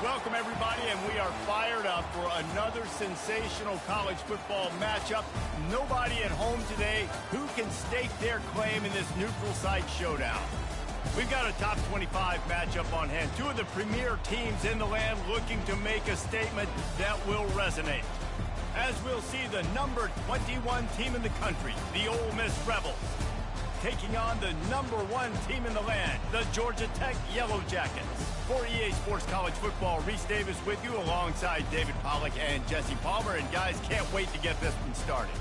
Welcome, everybody, and we are fired up for another sensational college football matchup. Nobody at home today who can stake their claim in this neutral site showdown. We've got a top 25 matchup on hand. Two of the premier teams in the land looking to make a statement that will resonate. As we'll see, the number 21 team in the country, the Ole Miss Rebels, taking on the number 1 team in the land, the Georgia Tech Yellow Jackets. For EA Sports College Football, Reese Davis with you alongside David Pollack and Jesse Palmer. And guys, can't wait to get this one started.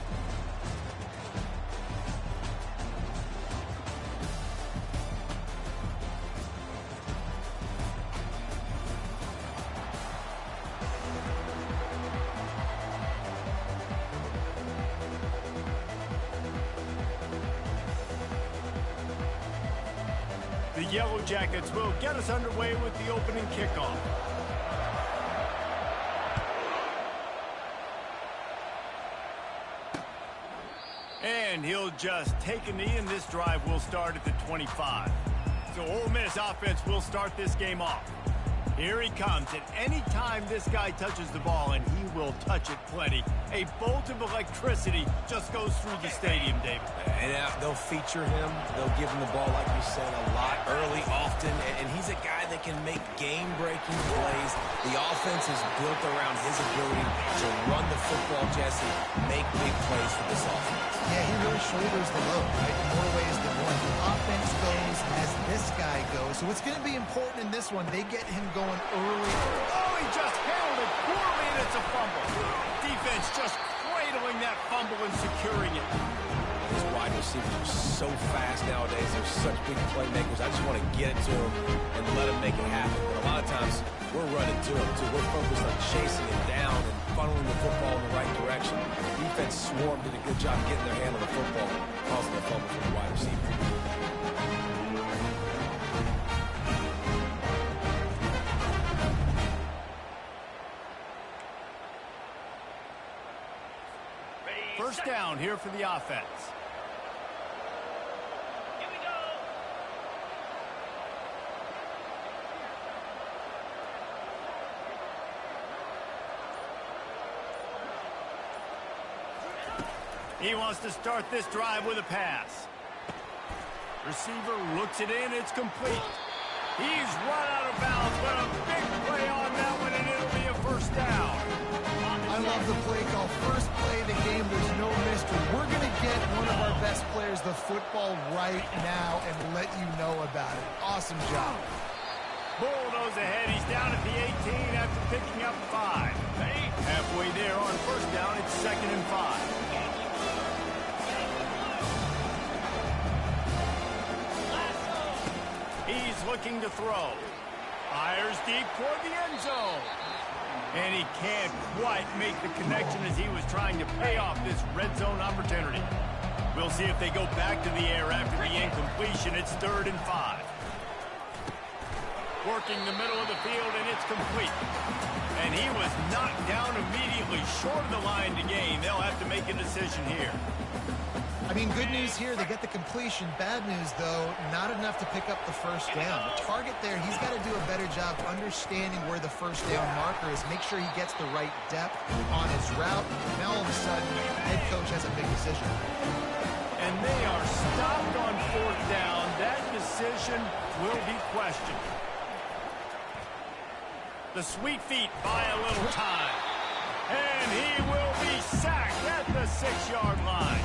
The Yellow Jackets will get us underway with the opening kickoff. And he'll just take a knee, and this drive will start at the 25. So Ole Miss offense will start this game off. Here he comes, and any time this guy touches the ball, and he will touch it plenty, a bolt of electricity just goes through the stadium, David. And they'll feature him. They'll give him the ball, like you said, a lot, early, often, and he's a guy that can make game-breaking plays. The offense is built around his ability to run the football, Jesse, make big plays for this offense. Yeah, he really shoulders the load, right, in more ways than one. The offense goes as this guy goes. So it's going to be important in this one. They get him going early. Oh, he just handled it poorly, and it's a fumble. Defense just cradling that fumble and securing it. These wide receivers are so fast nowadays. They're such big playmakers. I just want to get it to them and let them make it happen. But a lot of times, we're running to them, too. We're focused on chasing it down and funneling the football in the right direction. The defense swarmed, did a good job getting their hand on the football, causing the fumble for the wide receiver. First down here for the offense. Here we go. He wants to start this drive with a pass. Receiver looks it in. It's complete. He's run out of bounds, but a big play on that one, and it'll be a first down. I love the play call. First play of the game, there's no mystery. We're going to get one of our best players the football right now and let you know about it. Awesome job. Bulldoze ahead. He's down at the 18 after picking up 5. Halfway there on first down, it's 2nd and 5. He's looking to throw. Fires deep toward the end zone. And he can't quite make the connection as he was trying to pay off this red zone opportunity. We'll see if they go back to the air after the incompletion. It's 3rd and 5. Working the middle of the field, and it's complete. And he was knocked down immediately short of the line to gain. They'll have to make a decision here. I mean, good news here, they get the completion. Bad news, though, not enough to pick up the first down. The target there, he's got to do a better job understanding where the first down marker is, make sure he gets the right depth on his route. Now, all of a sudden, head coach has a big decision. And they are stopped on 4th down. That decision will be questioned. The sweet feet buy a little time. And he will be sacked at the 6-yard line.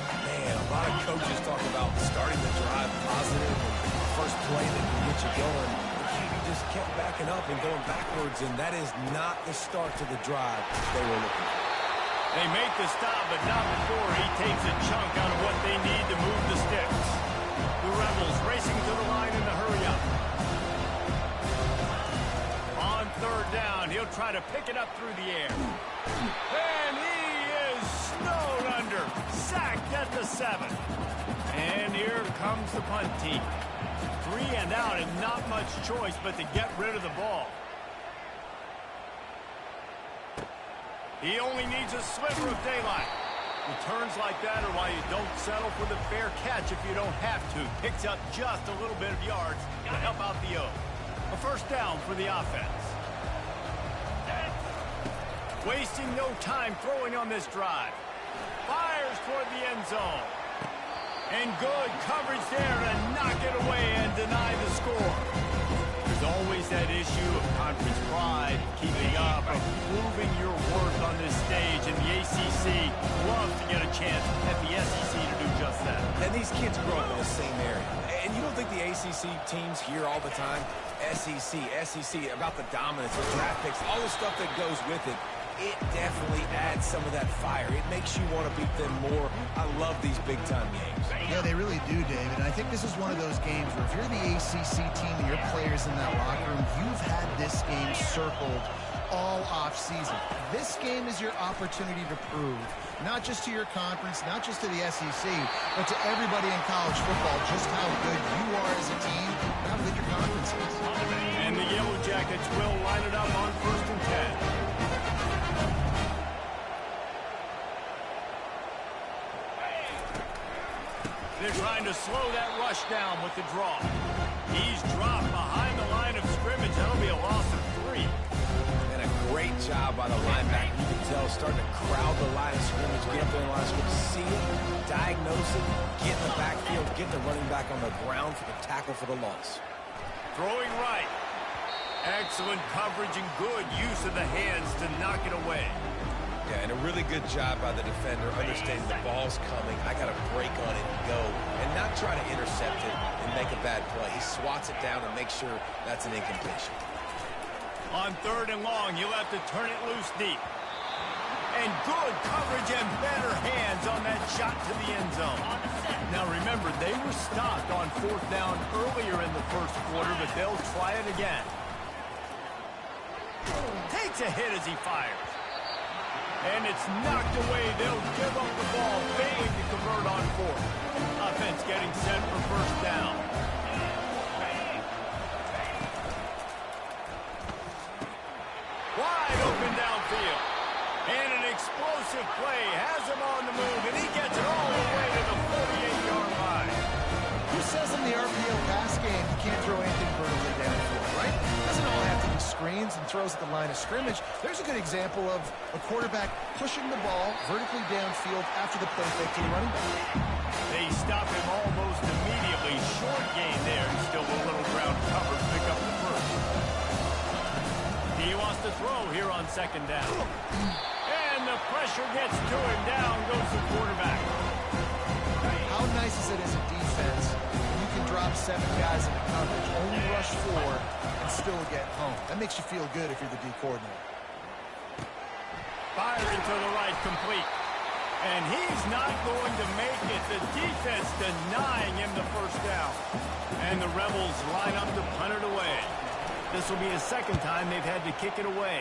Man, a lot of coaches talk about starting the drive positive and first play that can get you going. He just kept backing up and going backwards, and that is not the start to the drive they were looking for. They make the stop, but not before he takes a chunk out of what they need to move the sticks. The Rebels racing to the line in the hurry-up. On 3rd down, he'll try to pick it up through the air. And he is snowed under. Sacked at the 7. And here comes the punt team. 3 and out, and not much choice but to get rid of the ball. He only needs a sliver of daylight. Returns like that are why you don't settle for the fair catch if you don't have to. Picks up just a little bit of yards to help out the O. A first down for the offense. Wasting no time throwing on this drive. Fires toward the end zone. And good coverage there to knock it away and deny the score. There's always that issue of conference pride, keeping up, of proving your worth on this stage. And the ACC loves to get a chance at the SEC to do just that. And these kids grow up in the same area. And you don't think the ACC teams hear all the time, SEC, about the dominance, the draft picks, all the stuff that goes with it. It definitely adds some of that fire. It makes you want to beat them more. I love these big-time games. Yeah, they really do, David. And I think this is one of those games where if you're the ACC team and your players in that locker room, you've had this game circled all off-season. This game is your opportunity to prove, not just to your conference, not just to the SEC, but to everybody in college football, just how good you are as a team and how good your conference is. And the Yellow Jackets will line it up on 1st and 10. They're trying to slow that rush down with the draw. He's dropped behind the line of scrimmage. That'll be a loss of 3. And a great job by the linebacker. You can tell starting to crowd the line of scrimmage, get up there in the line of scrimmage, see it, diagnose it, get in the backfield, get the running back on the ground for the tackle for the loss. Throwing right. Excellent coverage and good use of the hands to knock it away. Yeah, and a really good job by the defender understanding the ball's coming. I got to break on it and go, and not try to intercept it and make a bad play. He swats it down and makes sure that's an incompletion. On 3rd and long, you'll have to turn it loose deep. And good coverage and better hands on that shot to the end zone. Now remember, they were stopped on 4th down earlier in the 1st quarter, but they'll try it again. Takes a hit as he fires. And it's knocked away. They'll give up the ball, failing to convert on 4th. Offense getting set for 1st down. Wide open downfield. And an explosive play has him on the move, and he gets it all the way to the 48-yard line. Who says in the RPO pass game you can't throw anything vertically downfield, right? It doesn't all have to be screens and throws at the line of scrimmage. There's a good example of a quarterback pushing the ball vertically downfield after the play fake to the running back. They stop him almost immediately. Short gain there, and still a little ground cover to pick up the 1st. He wants to throw here on 2nd down. And the pressure gets to him. Down goes the quarterback. How nice is it as a defense when you can drop 7 guys in coverage, only rush 4, and still get home? That makes you feel good if you're the D coordinator. Firing to the right, complete. And he's not going to make it. The defense denying him the 1st down. And the Rebels line up to punt it away. This will be the 2nd time they've had to kick it away.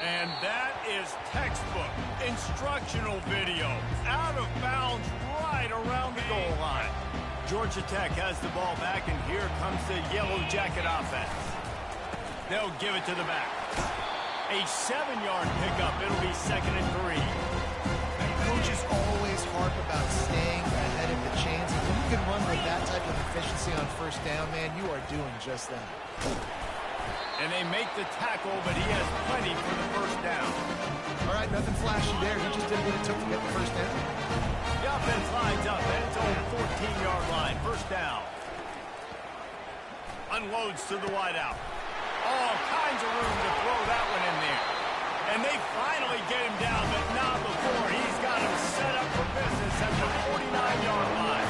And that is textbook instructional video. Out of bounds right around the goal line. Georgia Tech has the ball back, and here comes the Yellow Jacket offense. They'll give it to the back. A 7-yard pickup. It'll be 2nd and 3. Coaches always harp about staying ahead of the chains. If you can run with that type of efficiency on 1st down, man, you are doing just that. And they make the tackle, but he has plenty for the 1st down. All right, nothing flashy there. He just did what it took to get the 1st down. The offense lines up at its own 14-yard line. 1st down. Unloads to the wideout. All kinds of room to throw that one in there. And they finally get him down, but not before. He's got him set up for business at the 49-yard line.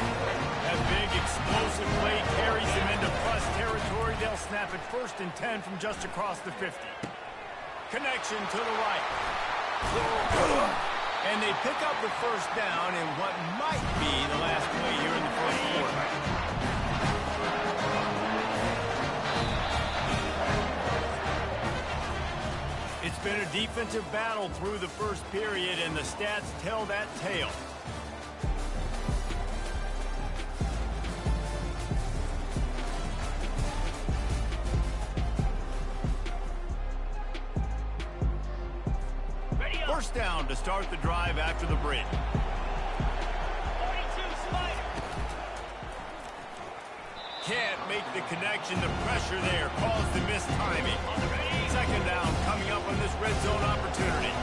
That big explosive play carries him into plus territory. They'll snap it 1st and 10 from just across the 50. Connection to the right. And they pick up the 1st down in what might be the last play here in the 1st quarter. It's been a defensive battle through the 1st period, and the stats tell that tale. First down to start the drive after the bridge. 42 slider. Can't make the connection. The pressure there caused the missed timing. Second down coming up on this red zone opportunity.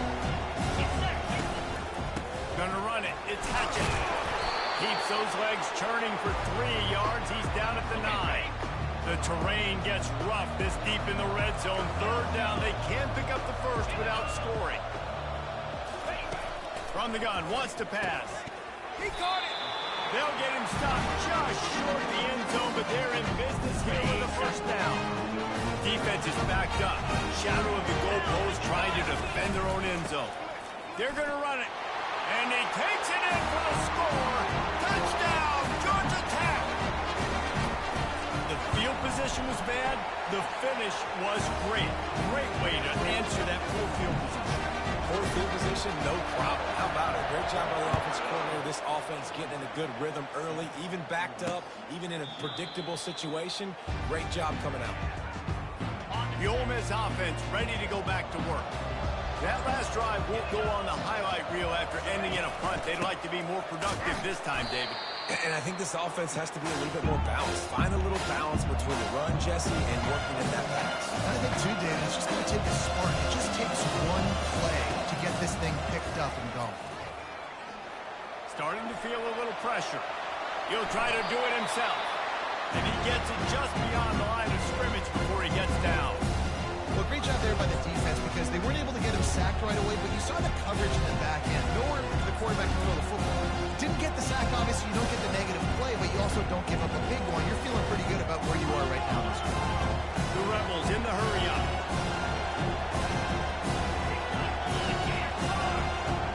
Gonna run it. It's Hatchett. Keeps those legs churning for 3 yards. He's down at the 9. The terrain gets rough this deep in the red zone. Third down. They can't pick up the first without scoring. From the gun. Wants to pass. He caught it. They'll get him stopped just short of the end zone, but they're in business here with a first down. Defense is backed up. Shadow of the goalpost trying to defend their own end zone. They're going to run it. And he takes it in for the score. Touchdown, Georgia Tech. The field position was bad. The finish was great. Great way to answer that poor field position. Poor field position, no problem. How about it? Great job by the offensive coordinator. This offense getting in a good rhythm early, even backed up, even in a predictable situation. Great job coming out. The Ole Miss offense ready to go back to work. That last drive won't go on the highlight reel after ending in a punt. They'd like to be more productive this time, David. And I think this offense has to be a little bit more balanced. Find a little balance between the run, Jesse, and working in that pass. I think, too, David, it's just going to take a spark. It just takes one play to get this thing picked up and going. Starting to feel a little pressure. He'll try to do it himself. And he gets it just beyond the line of scrimmage before he gets down. Well, great job there by the defense because they weren't able to get him sacked right away, but you saw the coverage in the back end. Nowhere for the quarterback to throw the football. Didn't get the sack, obviously. You don't get the negative play, but you also don't give up a big one. You're feeling pretty good about where you are right now this week. The Rebels in the hurry-up.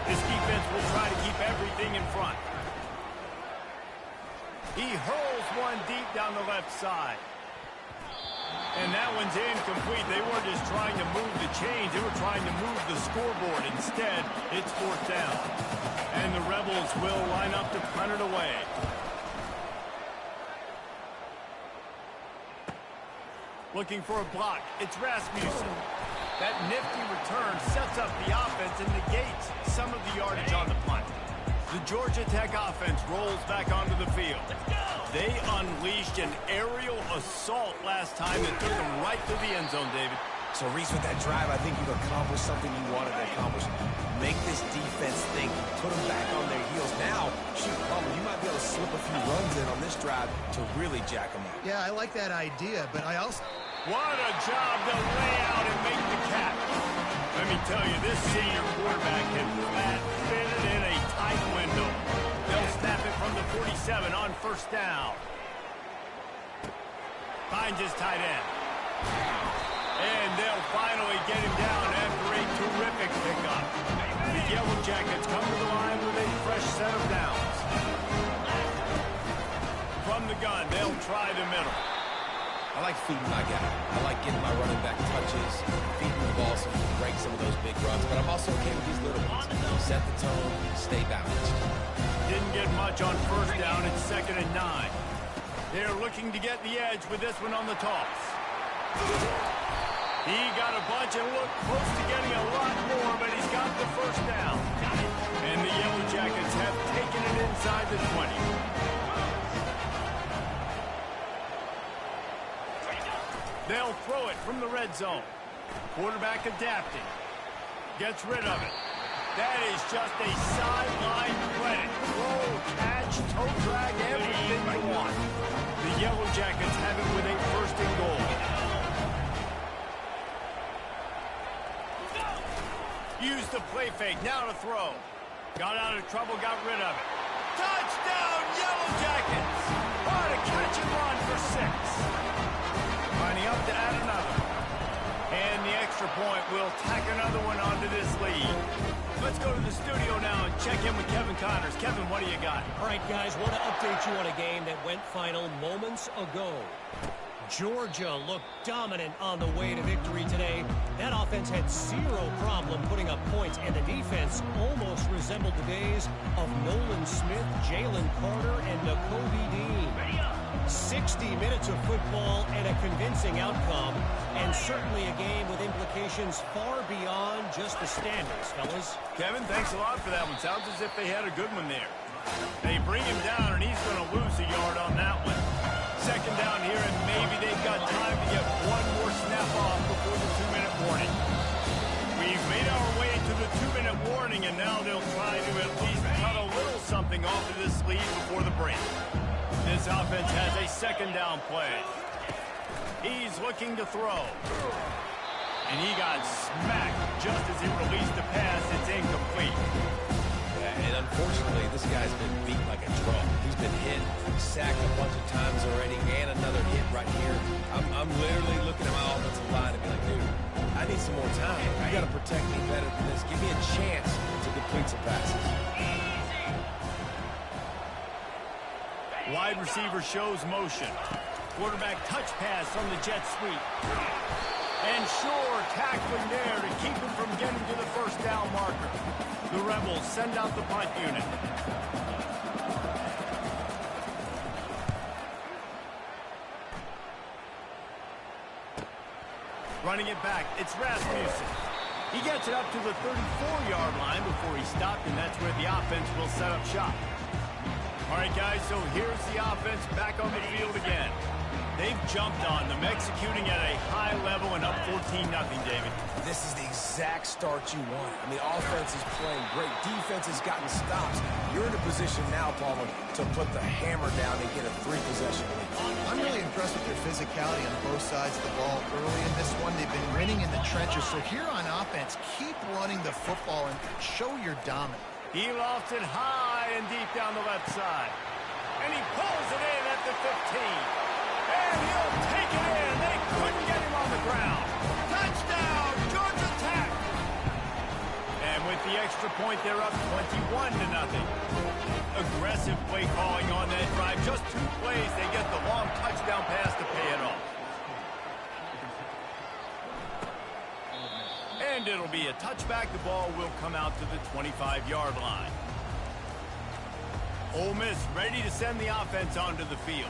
This defense will try to keep everything in front. He hurls one deep down the left side. And that one's incomplete. They weren't just trying to move the chains. They were trying to move the scoreboard. Instead, it's fourth down. And the Rebels will line up to punt it away. Looking for a block. It's Rasmussen. That nifty return sets up the offense and negates some of the yardage on the punt. The Georgia Tech offense rolls back onto the field. They unleashed an aerial assault last time that took them right to the end zone, David. So, Reese, with that drive, I think you've accomplished something you wanted to accomplish. Make this defense think, put them back on their heels. Now, shoot, you might be able to slip a few runs in on this drive to really jack them up. Yeah, I like that idea, but I also... What a job to lay out and make the catch. Let me tell you, this senior quarterback can flat-fit it in a tight window. They'll snap it from the 47 on first down. Finds his tight end. And they'll finally get him down after a terrific pickup. The Yellow Jackets come to the line with a fresh set of downs. From the gun, they'll try the middle. I like feeding my guy. I like getting my running back touches, feeding the ball so he can break some of those big runs. But I'm also okay with these little ones. Set the tone, stay balanced. Didn't get much on first down. It's 2nd and 9. They're looking to get the edge with this one on the toss. He got a bunch and looked close to getting a lot more, but he's got the first down. And the Yellow Jackets have taken it inside the 20. They'll throw it from the red zone. Quarterback adapting. Gets rid of it. That is just a sideline credit. Throw, catch, toe drag, everything you want. The Yellow Jackets have it with a first and goal. Use the play fake. Now to throw. Got out of trouble, got rid of it. Touchdown, Yellow Jackets! What a catch and run for 6. Lining up to add another. And the extra point will tack another one onto this lead. Let's go to the studio now and check in with Kevin Connors. Kevin, what do you got? All right, guys, want to update you on a game that went final moments ago. Georgia looked dominant on the way to victory today. That offense had zero problem putting up points, and the defense almost resembled the days of Nolan Smith, Jalen Carter, and Nakobe Dean. 60 minutes of football and a convincing outcome, and certainly a game with implications far beyond just the standings, fellas. Kevin, thanks a lot for that one. Sounds as if they had a good one there. They bring him down, and he's going to lose a yard on that one. Second down here, and maybe they've got time to get one more snap off before the 2-minute warning. holding on to this lead before the break. This offense has a second down play. He's looking to throw. And he got smacked just as he released the pass. It's incomplete. Yeah, and unfortunately, this guy's been beat like a drum. He's been hit, sacked a bunch of times already, and another hit right here. I'm literally looking at my offensive line and be like, dude, I need some more time. You got to protect me better than this. Give me a chance to complete some passes. Wide receiver shows motion. Quarterback touch pass on the jet sweep. And sure, tackling there to keep him from getting to the first down marker. The Rebels send out the punt unit. Running it back, it's Rasmussen. He gets it up to the 34-yard line before he stopped, and that's where the offense will set up shop. All right, guys, so here's the offense back on the field again. They've jumped on them, executing at a high level and up 14-0, David. This is the exact start you want. I mean, offense is playing great. Defense has gotten stops. You're in a position now, Palmer, to put the hammer down and get a 3-possession lead. I'm really impressed with their physicality on both sides of the ball. Early in this one, they've been winning in the trenches. So here on offense, keep running the football and show your dominance. He lofts it high and deep down the left side. And he pulls it in at the 15. And he'll take it in. They couldn't get him on the ground. Touchdown, Georgia Tech. And with the extra point, they're up 21-0. Aggressive play calling on that drive. Just 2 plays, they get the long touchdown pass to pay it off. And it'll be a touchback. The ball will come out to the 25-yard line. Ole Miss ready to send the offense onto the field.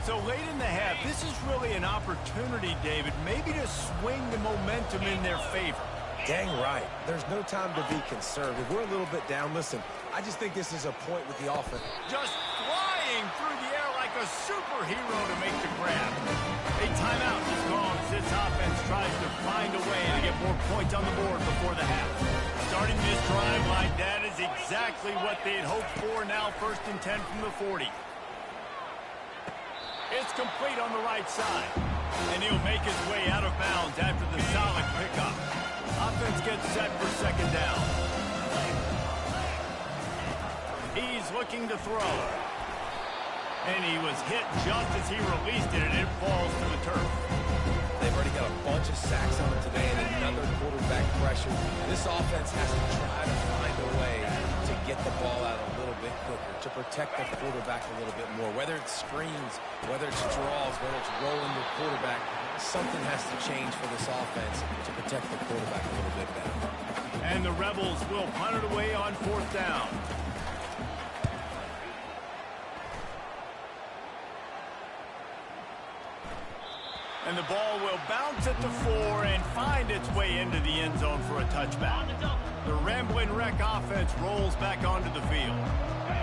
So late in the half, this is really an opportunity, David, maybe to swing the momentum in their favor. Dang right. There's no time to be conservative. We're a little bit down. Listen, I just think this is a point with the offense. Just flying through the air like a superhero to make the grab. A timeout is called as this offense tries to find a way to get more points on the board before the half. Starting this drive like that is exactly what they had hoped for. Now 1st and 10 from the 40. It's complete on the right side. And he'll make his way out of bounds after the solid pickup. Offense gets set for second down. He's looking to throw. And he was hit just as he released it, and it falls to the turf. They've already got a bunch of sacks on it today and another quarterback pressure. This offense has to try to find a way to get the ball out a little bit quicker, to protect the quarterback a little bit more. Whether it's screens, whether it's draws, whether it's rolling the quarterback, something has to change for this offense to protect the quarterback a little bit better. And the Rebels will punt it away on 4th down. And the ball will bounce at the 4 and find its way into the end zone for a touchback. The Rambling Wreck offense rolls back onto the field.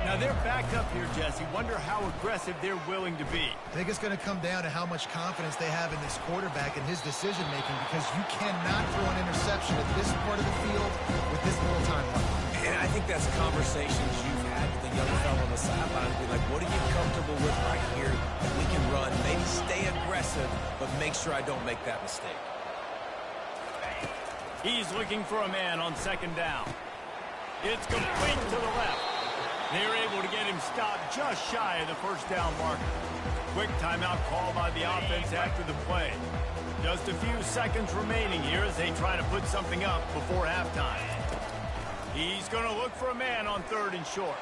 Now they're backed up here, Jesse. Wonder how aggressive they're willing to be. I think it's going to come down to how much confidence they have in this quarterback and his decision-making, because you cannot throw an interception at this part of the field with this little time left. And I think that's conversations you've had with the young fellow on the sideline. Be like, what are you comfortable with right here that we can run? Maybe stay aggressive, but make sure I don't make that mistake. He's looking for a man on 2nd down. It's complete to the left. They're able to get him stopped just shy of the first down marker. Quick timeout called by the offense after the play. Just a few seconds remaining here as they try to put something up before halftime. He's going to look for a man on 3rd and short.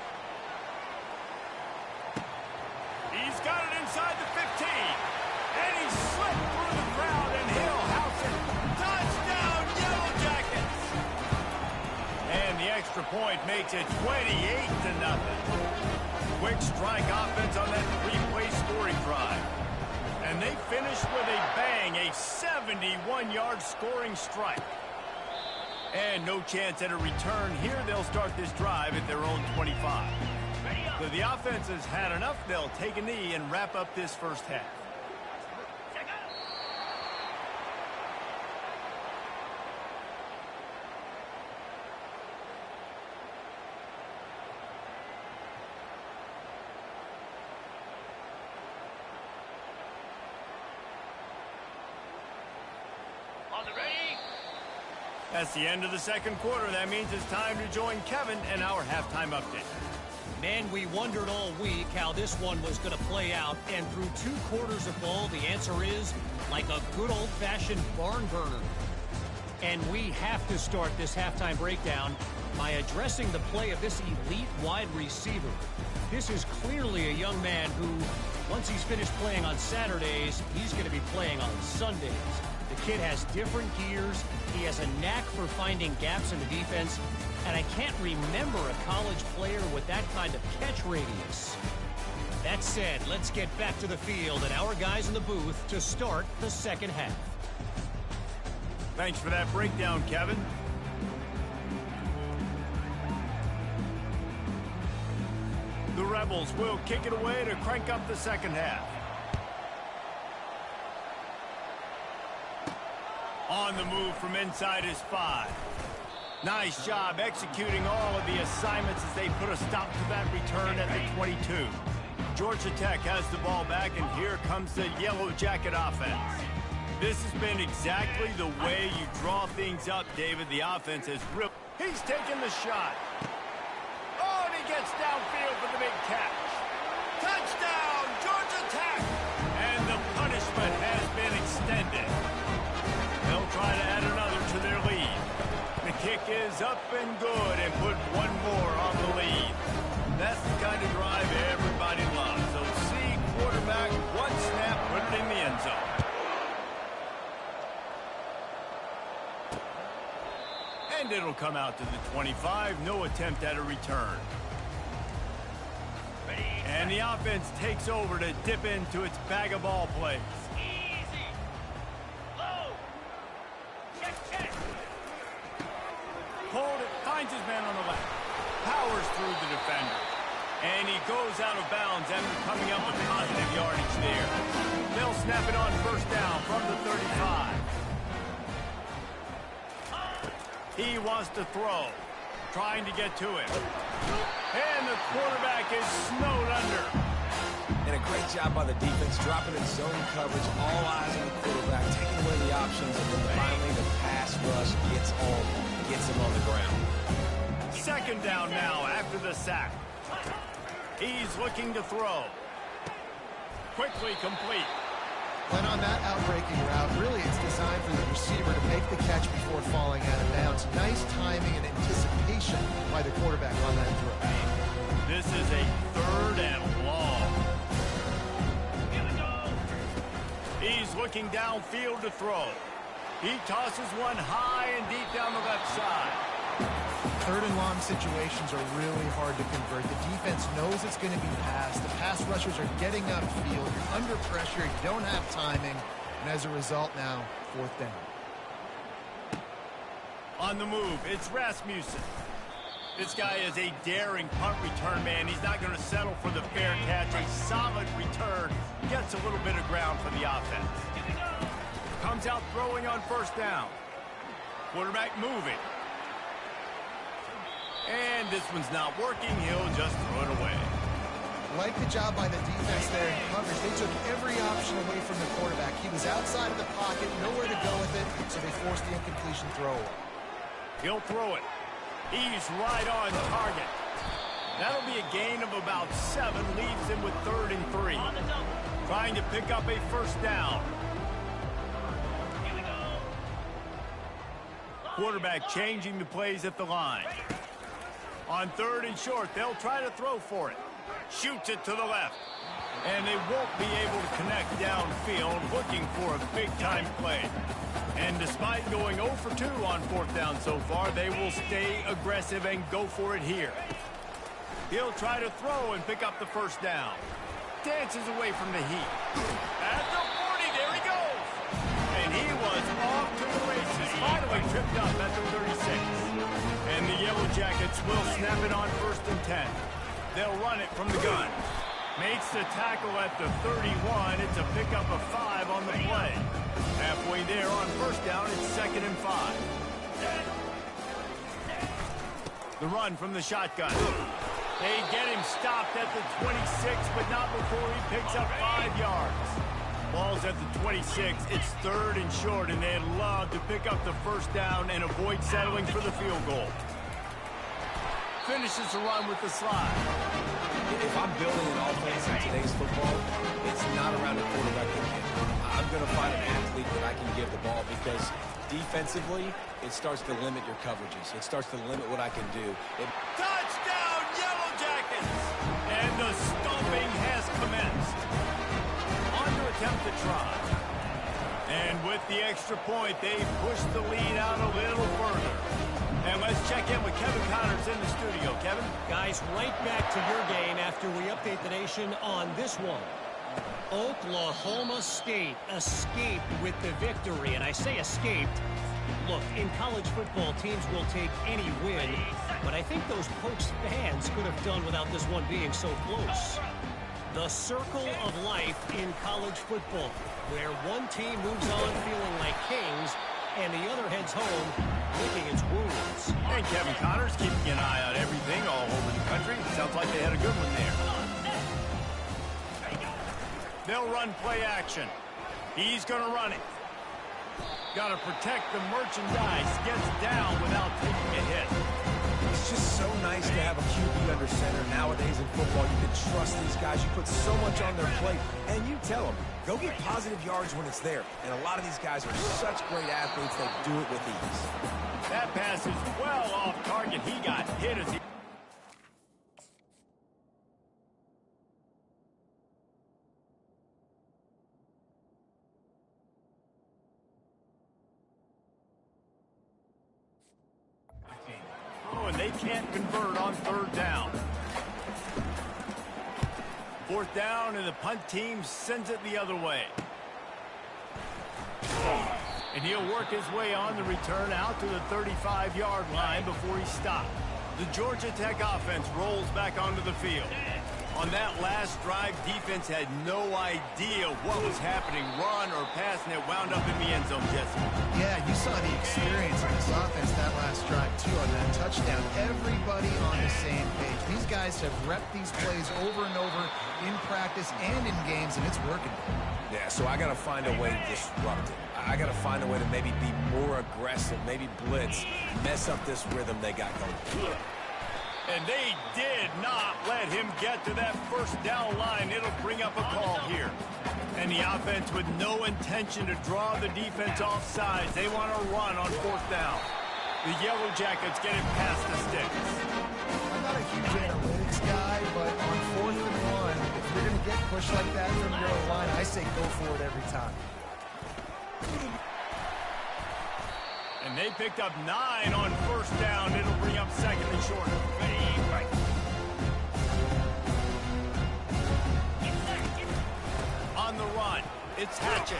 He's got it inside the 15. And he slipped through the crowd, and he'll house it. Touchdown, Yellow Jackets! And the extra point makes it 28-0. Quick strike offense on that 3-play scoring drive. And they finish with a bang, a 71-yard scoring strike. And no chance at a return here. They'll start this drive at their own 25. So the offense has had enough. They'll take a knee and wrap up this first half. That's the end of the second quarter. That means it's time to join Kevin and our halftime update. Man, we wondered all week how this one was going to play out, and through 2 quarters of ball, the answer is like a good old-fashioned barn burner. And we have to start this halftime breakdown by addressing the play of this elite wide receiver. This is clearly a young man who, once he's finished playing on Saturdays, he's going to be playing on Sundays. The kid has different gears. He has a knack for finding gaps in the defense. And I can't remember a college player with that kind of catch radius. That said, let's get back to the field and our guys in the booth to start the second half. Thanks for that breakdown, Kevin. The Rebels will kick it away to crank up the second half. On the move from inside is 5. Nice job executing all of the assignments as they put a stop to that return at the 22. Georgia Tech has the ball back, and here comes the Yellow Jacket offense. This has been exactly the way you draw things up, David. The offense has ripped. He's taking the shot. Oh, and he gets downfield for the big catch. Touchdown, Georgia Tech! And the punishment has been extended. They'll try to add another to their lead. The kick is up and good, and put one more on the lead. That's the kind of drive everybody loves. So see quarterback, one snap, put it in the end zone. And it'll come out to the 25. No attempt at a return. And the offense takes over to dip into its bag of ball plays. Hold it, finds his man on the left. Powers through the defender. And he goes out of bounds after coming up with positive yardage there. They'll snap it on first down from the 35. He wants to throw. Trying to get to it. And the quarterback is snowed under. And a great job by the defense, dropping in zone coverage, all eyes on the quarterback, taking away the options, and then finally the pass rush gets him on the ground. Second down now after the sack. He's looking to throw. Quickly complete. When on that outbreaking route, really it's designed for the receiver to make the catch before falling out of bounds. Nice timing and anticipation by the quarterback on that throw. This is a 3rd and long. He's looking downfield to throw. He tosses one high and deep down the left side. 3rd and long situations are really hard to convert. The defense knows it's going to be passed. The pass rushers are getting upfield. You're under pressure. You don't have timing. And as a result now, 4th down. On the move, it's Rasmussen. This guy is a daring punt return man. He's not going to settle for the fair catch. A solid return. Gets a little bit of ground for the offense. Comes out throwing on first down. Quarterback moving. And this one's not working. He'll just throw it away. Like the job by the defense there in coverage. They took every option away from the quarterback. He was outside of the pocket, nowhere to go with it, so they forced the incompletion throw. He'll throw it. He's right on target. That'll be a gain of about 7. Leaves him with 3rd and 3. Trying to pick up a first down. Quarterback changing the plays at the line. On 3rd and short, they'll try to throw for it. Shoots it to the left. And they won't be able to connect downfield, looking for a big-time play. And despite going 0 for 2 on 4th down so far, they will stay aggressive and go for it here. He'll try to throw and pick up the first down. Dances away from the heat. At the 40, there he goes. And he was off to the races. Finally tripped up at the 36. And the Yellow Jackets will snap it on 1st and 10. They'll run it from the gun. Makes the tackle at the 31. It's a pickup of 5 on the play. Halfway there on first down, it's 2nd and 5. The run from the shotgun. They get him stopped at the 26, but not before he picks up 5 yards. Ball's is at the 26. It's 3rd and short, and they'd love to pick up the first down and avoid settling for the field goal. Finishes the run with the slide. If I'm building an offense in today's football, it's not around a quarterback again. I'm going to find an athlete that I can give the ball because defensively, it starts to limit your coverages. It starts to limit what I can do. Touchdown, Yellow Jackets! And the stomping has commenced. On to attempt to try. And with the extra point, they push the lead out a little further. And let's check in with Kevin Connors in the studio. Kevin? Guys, right back to your game after we update the nation on this one. Oklahoma State escaped with the victory, and I say escaped. Look, in college football, teams will take any win, but I think those Pokes fans could have done without this one being so close. The circle of life in college football, where one team moves on feeling like kings, and the other heads home licking its wounds. And Kevin Connors keeping an eye on everything all over the country. Sounds like they had a good one there. They'll run play action. He's going to run it. Got to protect the merchandise. Gets down without taking a hit. It's just so nice to have a QB under center. Nowadays in football, you can trust these guys. You put so much on their plate, and you tell them, go get positive yards when it's there. And a lot of these guys are such great athletes, they do it with ease. That pass is well off target. He got hit as he... and they can't convert on 3rd down. 4th down, and the punt team sends it the other way. And he'll work his way on the return out to the 35-yard line before he stopped. The Georgia Tech offense rolls back onto the field. On that last drive, defense had no idea what was happening, run or pass, and it wound up in the end zone, Jesse. Yeah, you saw the experience of this offense that last drive, too, on that touchdown. Everybody on the same page. These guys have repped these plays over and over in practice and in games, and it's working. Yeah, so I got to find a way to disrupt it. I got to find a way to maybe be more aggressive, maybe blitz, mess up this rhythm they got going. And they did not let him get to that first down line. It'll bring up a call here. And the offense with no intention to draw the defense off sides. They want to run on 4th down. The Yellow Jackets get it past the sticks. I'm not a huge analytics guy, but on 4th and 1, if you're going to get pushed like that from your own line, I say go for it every time. And they picked up 9 on 1st down. It'll bring up 2nd and short. Right. On the run, it's Hatchett.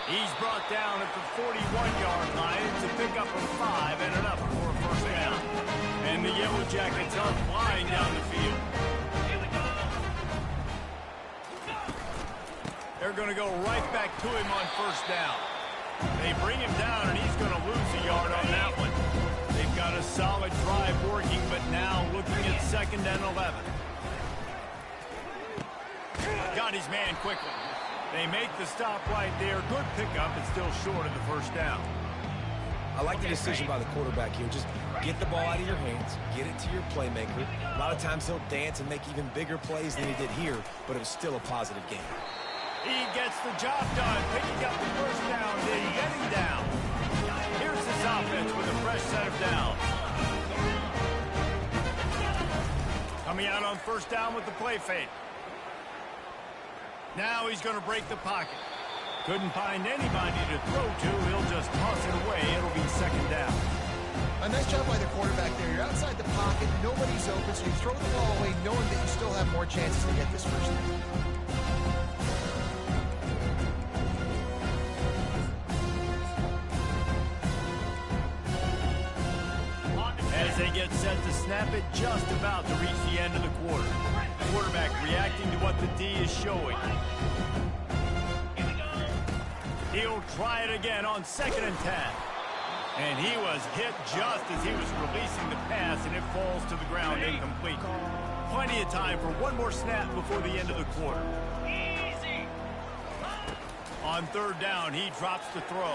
He's brought down at the 41-yard line to pick up a 5 and enough for a 1st down. And the Yellow Jackets are flying down the field. They're going to go right back to him on 1st down. They bring him down, and he's going to lose a yard on that one. They've got a solid drive working, but now looking at 2nd and 11. Got his man quickly. They make the stop right there. Good pickup, but still short of the 1st down. I like the decision by the quarterback here. Just get the ball out of your hands, get it to your playmaker. A lot of times he'll dance and make even bigger plays than he did here, but it was still a positive game. He gets the job done, picking up the 1st down, then getting down. Here's his offense with a fresh set of downs. Coming out on 1st down with the play fake. Now he's going to break the pocket. Couldn't find anybody to throw to. He'll just toss it away. It'll be 2nd down. A nice job by the quarterback there. You're outside the pocket. Nobody's open, so you throw the ball away knowing that you still have more chances to get this 1st down. As they get set to snap it, just about to reach the end of the quarter. Quarterback reacting to what the D is showing. He'll try it again on 2nd and 10. And he was hit just as he was releasing the pass, and it falls to the ground incomplete. Plenty of time for one more snap before the end of the quarter. On third down, he drops the throw.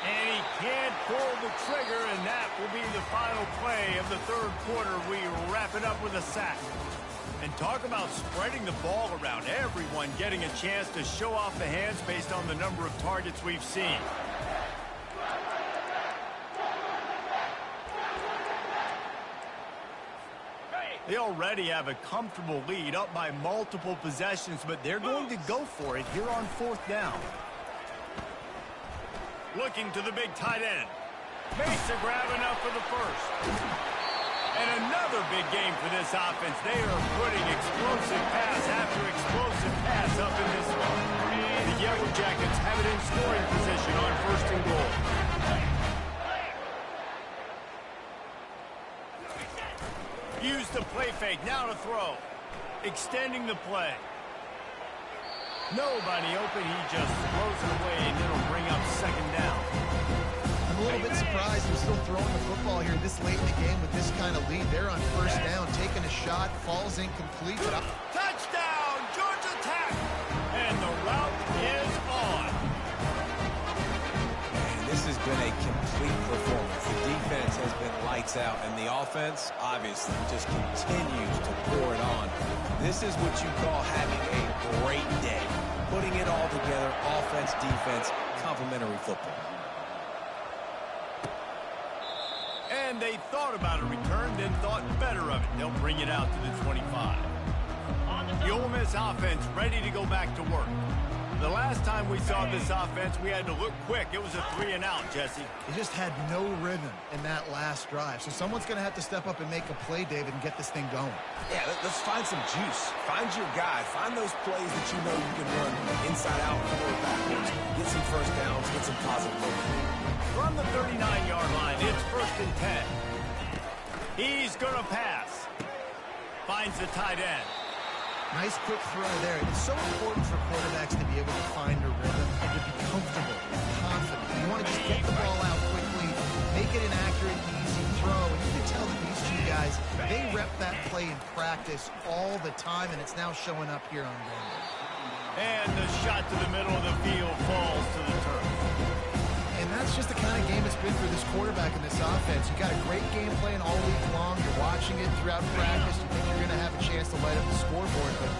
And he can't pull the trigger, and that will be the final play of the third quarter. We wrap it up with a sack. And talk about spreading the ball around. Everyone getting a chance to show off the hands based on the number of targets we've seen. They already have a comfortable lead, up by multiple possessions, but they're going to go for it here on fourth down. Looking to the big tight end. Makes a grab enough for the first. And another big game for this offense. They are putting explosive pass after explosive pass up in this one. The Yellow Jackets have it in scoring position on first and goal. Use the play fake, now to throw. Extending the play. Nobody open, he just throws it away, and it'll bring up second down. I'm a little bit surprised they're still throwing the football here this late in the game with this kind of lead. They're on first down, taking a shot, falls incomplete. Touchdown, Georgia Tech! And the route is on. And this has been a complete performance. The defense has been lights out, and the offense, obviously, just continues to pour it on. This is what you call having a great day. Putting it all together, offense, defense, complementary football. And they thought about a return, then thought better of it. They'll bring it out to the 25. The Ole Miss offense ready to go back to work. The last time we saw this offense, we had to look quick. It was a 3-and-out, Jesse. They just had no rhythm in that last drive. So someone's going to have to step up and make a play, David, and get this thing going. Yeah, let's find some juice. Find your guy. Find those plays that you know you can run inside out, forward, backwards. Get some first downs. Get some positive momentum. From the 39-yard line, it's first and 10. He's going to pass. Finds the tight end. Nice quick throw there. It's so important for quarterbacks to be able to find a rhythm and to be comfortable, confident. You want to just get the ball out quickly, make it an accurate, easy throw. And you can tell that these two guys, they rep that play in practice all the time, and it's now showing up here on game. And the shot to the middle of the field falls to the turf. And that's just the kind of game it's been for this quarterback in this offense. You got a great game plan all week long. You're watching it throughout practice. You think you're going to have a chance to light up the scoreboard, but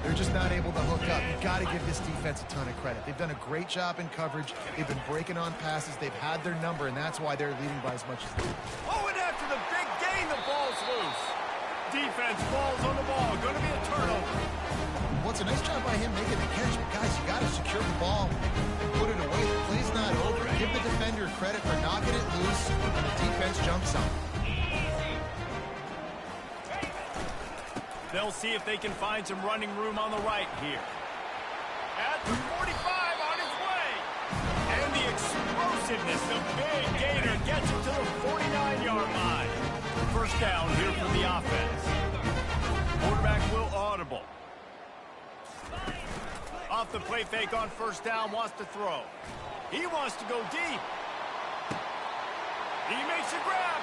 they're just not able to hook up. You've got to give this defense a ton of credit. They've done a great job in coverage. They've been breaking on passes. They've had their number, and that's why they're leading by as much as they do. Oh, and after the big gain, the ball's loose. Defense falls on the ball. Going to be a turnover. Well, it's a nice job by him making the catch, but guys, you got to secure the ball and put it away. The play's not over. Give the defender credit for knocking it loose when the defense jumps on. They'll see if they can find some running room on the right here. At the 45 on his way. And the explosiveness, the big gainer gets it to the 49-yard line. First down here for the offense. Quarterback will audible. Off the play fake on first down, wants to throw. He wants to go deep. He makes a grab.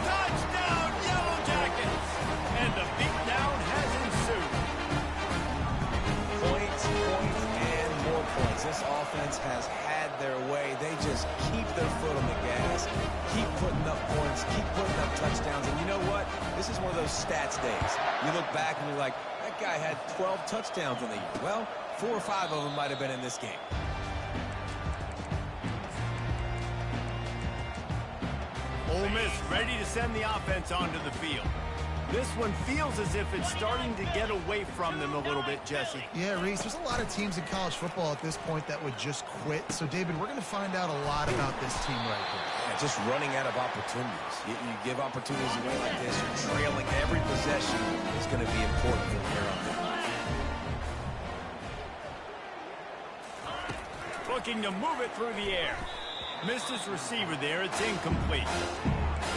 Touchdown, Yellow Jackets. And the beatdown has ensued. Points, and more points. This offense has had their way. They just keep their foot on the gas, keep putting up points, keep putting up touchdowns. And you know what? This is one of those stats days. You look back and you're like, that guy had 12 touchdowns in the year. Well, 4 or 5 of them might have been in this game. Ole Miss ready to send the offense onto the field. This one feels as if it's starting to get away from them a little bit, Jesse. Yeah, Reese, there's a lot of teams in college football at this point that would just quit. So, David, we're going to find out a lot about this team right here. Yeah, just running out of opportunities. You give opportunities away like this, you're trailing every possession is going to be important from here on out. Looking to move it through the air. Missed his receiver there. It's incomplete.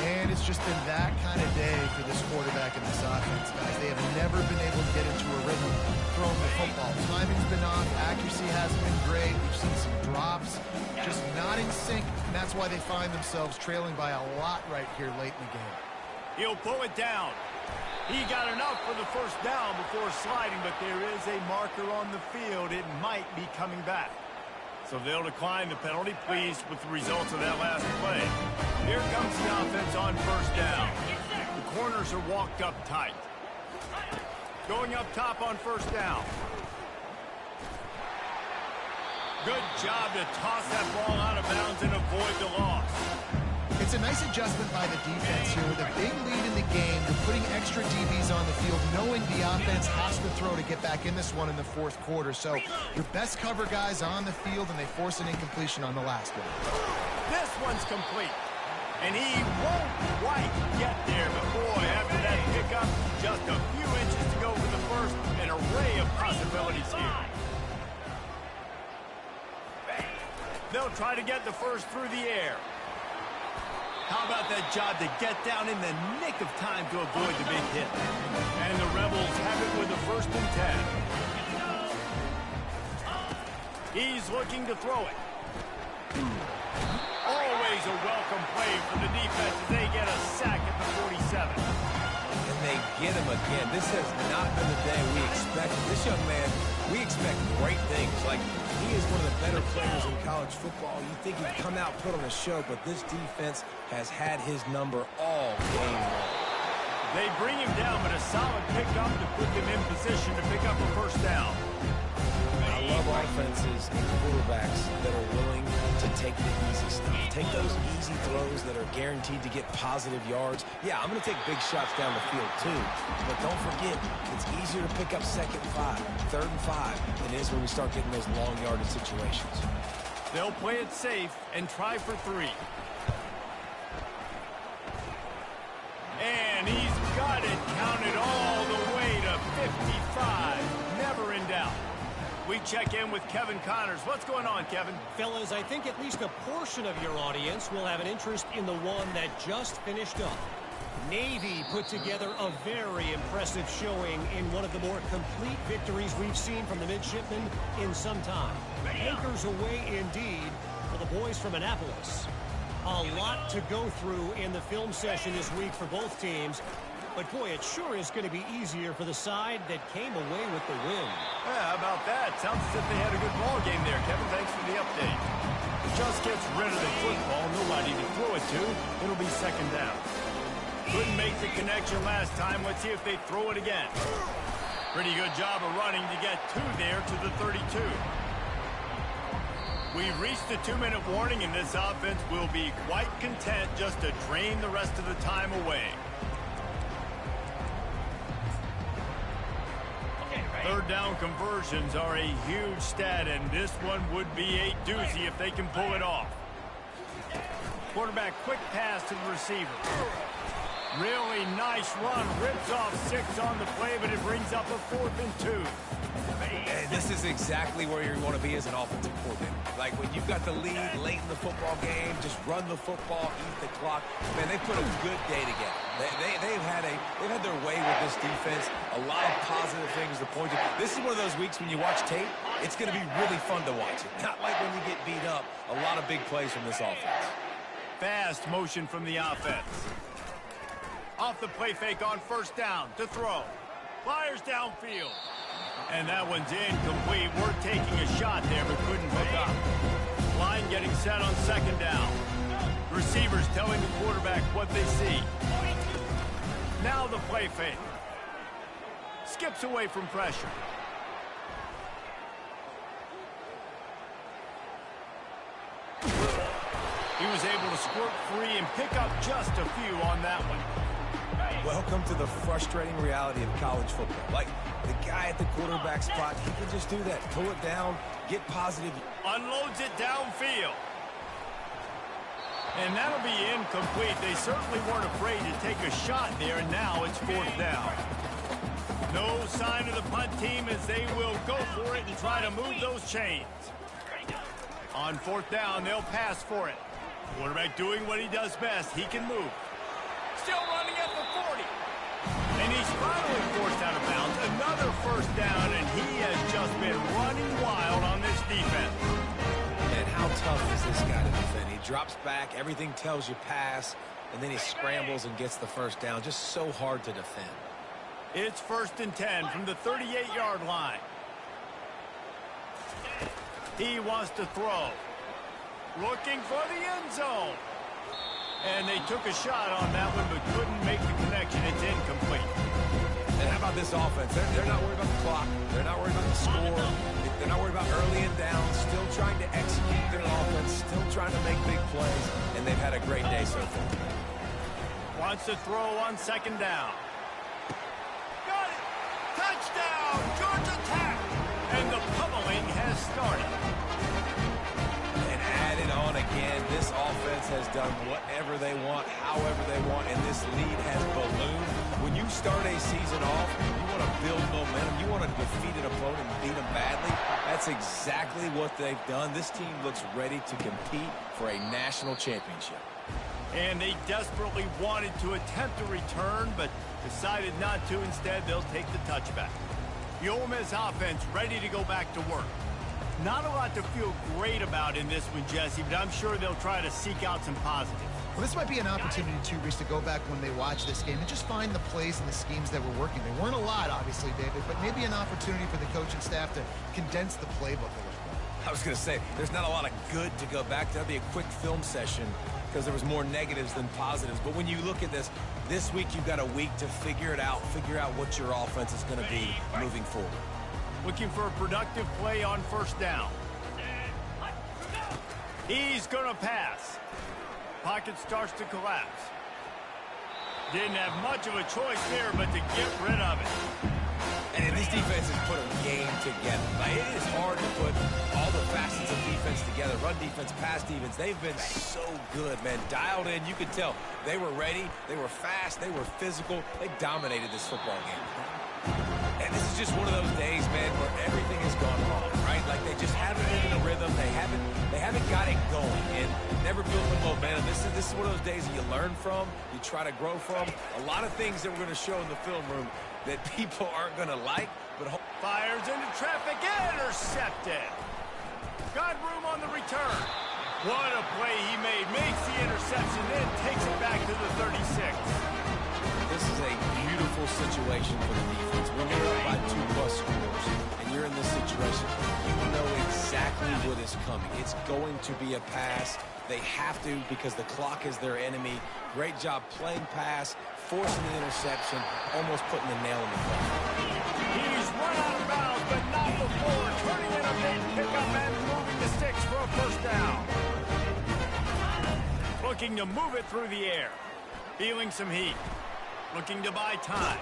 And it's just been that kind of day for this quarterback and this offense, guys. They have never been able to get into a rhythm throwing the football. Timing's been off. Accuracy hasn't been great. We've seen some drops. Just not in sync, and that's why they find themselves trailing by a lot right here late in the game. He'll pull it down. He got enough for the first down before sliding, but there is a marker on the field. It might be coming back. So they'll decline the penalty, pleased with the results of that last play. Here comes the offense on first down. The corners are walked up tight. Going up top on first down. Good job to toss that ball out of bounds and avoid the loss. It's a nice adjustment by the defense here. With a big lead in the game, you're putting extra DBs on the field, knowing the offense has to throw to get back in this one in the fourth quarter. So your best cover guys on the field, and they force an incompletion on the last one. This one's complete. And he won't quite get there. But boy, after that pickup, just a few inches to go for the first. An array of possibilities here. They'll try to get the first through the air. How about that job to get down in the nick of time to avoid the big hit? And the Rebels have it with a 1st and 10. He's looking to throw it. Always a welcome play for the defense as they get a sack at the 47. And they get him again. This has not been the day we expected. This young man, we expect great things. Like, he is one of the better players in college football. You think he'd come out, put on a show, but this defense has had his number all game long. They bring him down, but a solid pickup to put them in position to pick up a first down. I love offenses and quarterbacks that are willing to take the easy stuff. Take those easy throws that are guaranteed to get positive yards. Yeah, I'm going to take big shots down the field too. But don't forget, it's easier to pick up 2nd and 5, 3rd and 5 than it is when we start getting those long yardage situations. They'll play it safe and try for 3. And he's got it counted all the way to 55. Never in doubt. We check in with Kevin Connors. What's going on, Kevin? Fellas, I think at least a portion of your audience will have an interest in the one that just finished up. Navy put together a very impressive showing in one of the more complete victories we've seen from the midshipmen in some time. Anchors away indeed for the boys from Annapolis. A lot to go through in the film session this week for both teams. But, boy, it sure is going to be easier for the side that came away with the win. Yeah, how about that? Sounds as if they had a good ball game there, Kevin. Thanks for the update. Just gets rid of the football. Nobody to throw it to. It'll be 2nd down. Couldn't make the connection last time. Let's see if they throw it again. Pretty good job of running to get 2 there to the 32. We've reached the 2-minute warning, and this offense will be quite content just to drain the rest of the time away. 3rd down conversions are a huge stat, and this one would be a doozy if they can pull it off. Quarterback quick pass to the receiver. Really nice run. Rips off 6 on the play, but it brings up a 4th and 2. And this is exactly where you want to be as an offensive coordinator. Like when you've got the lead late in the football game, just run the football, eat the clock. Man, they put a good day together. They've had their way with this defense. A lot of positive things to point to. This is one of those weeks when you watch tape, it's going to be really fun to watch it. Not like when you get beat up. A lot of big plays from this offense. Fast motion from the offense. Off the play fake on 1st down to throw. Fires downfield. And that one's incomplete. We're taking a shot there, but couldn't hook up. Line getting set on 2nd down. Receivers telling the quarterback what they see. Now the play fake. Skips away from pressure. He was able to squirt free and pick up just a few on that one. Welcome to the frustrating reality of college football. Like, the guy at the quarterback spot, he can just do that. Pull it down, get positive. Unloads it downfield. And that'll be incomplete. They certainly weren't afraid to take a shot there, and now it's 4th down. No sign of the punt team as they will go for it and try to move those chains. On 4th down, they'll pass for it. Quarterback doing what he does best. He can move. Still running at the 40. And he's finally forced out of bounds. Another 1st down, and he has just been running wild on this defense. And how tough is this guy to defend? He drops back, everything tells you pass, and then he scrambles and gets the 1st down. Just so hard to defend. It's 1st and 10 from the 38-yard line. He wants to throw. Looking for the end zone. And they took a shot on that one, but couldn't make the connection. It's incomplete. And how about this offense? They're not worried about the clock. They're not worried about the score. They're not worried about early and down. Still trying to execute their offense. Still trying to make big plays. And they've had a great day so far. Wants to throw on 2nd down. Got it! Touchdown! Georgia Tech! And the pummeling has started. And added on again, this offense has done whatever they want, however they want, and this lead has ballooned. When you start a season off, you want to build momentum. You want to defeat an opponent and beat them badly. That's exactly what they've done. This team looks ready to compete for a national championship. And they desperately wanted to attempt a return, but decided not to. Instead, they'll take the touchback. The Ole Miss offense ready to go back to work. Not a lot to feel great about in this one, Jesse, but I'm sure they'll try to seek out some positives. Well, this might be an opportunity, too, Reese, to go back when they watch this game and just find the plays and the schemes that were working. They weren't a lot, obviously, David, but maybe an opportunity for the coaching staff to condense the playbook a little bit. I was going to say, there's not a lot of good to go back to. That'll be a quick film session because there was more negatives than positives. But when you look at this week you've got a week to figure it out, figure out what your offense is going to be moving forward. Looking for a productive play on 1st down. He's going to pass. Pocket starts to collapse. Didn't have much of a choice there, but to get rid of it. And this defense has put a game together. Like, it is hard to put all the facets of defense together. Run defense, pass defense. They've been so good, man. Dialed in. You could tell they were ready. They were fast. They were physical. They dominated this football game. And this is just one of those days, man, where everything has gone wrong, right? Like they just haven't been in a rhythm. They haven't got it going and never built the momentum. This is one of those days that you learn from, you try to grow from. A lot of things that we're going to show in the film room that people aren't going to like, but fires into traffic, intercepted. Got room on the return. What a play he made. Makes the interception, then takes it back to the 36. This is a beautiful situation for the defense. When you're up by 2+ scores and you're in this situation, you know exactly what is coming. It's going to be a pass. They have to because the clock is their enemy. Great job playing pass, forcing the interception, almost putting the nail in the coffin. He's run out of bounds, but not before. Turning in a big pickup and moving the sticks for a 1st down. Looking to move it through the air. Feeling some heat. Looking to buy time.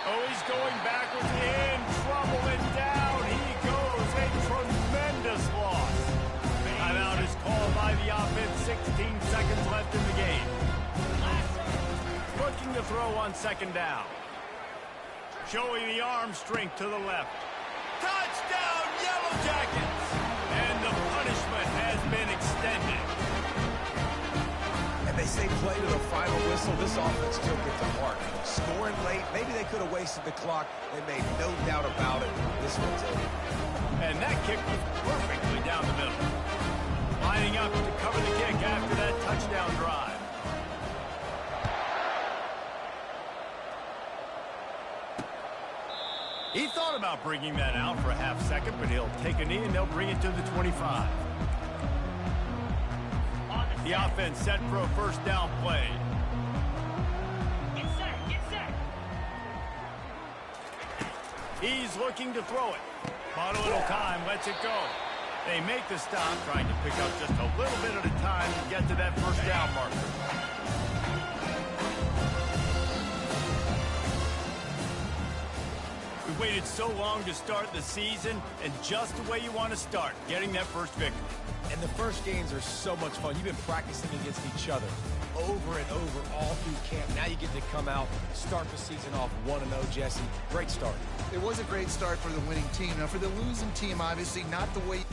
Oh, he's going backwards, in trouble, and down he goes. A tremendous loss. Timeout is called by the offense. 16 seconds left in the game. Looking to throw on 2nd down. Showing the arm strength to the left. Touchdown, Yellow Jackets! And the punishment has been extended. They say play to the final whistle. This offense took it to heart. Scoring late, maybe they could have wasted the clock. They made no doubt about it. This one's over. And that kick was perfectly down the middle. Lining up to cover the kick after that touchdown drive. He thought about bringing that out for a half second, but he'll take a knee and they'll bring it to the 25. The offense set for a 1st down play. Get set. He's looking to throw it. Bought a little time, lets it go. They make the stop, trying to pick up just a little bit at a time to get to that 1st down marker. We waited so long to start the season, and just the way you want to start, getting that first victory. And the first games are so much fun. You've been practicing against each other over and over all through camp. Now you get to come out, start the season off 1-0, Jesse. Great start. It was a great start for the winning team. Now, for the losing team, obviously not the way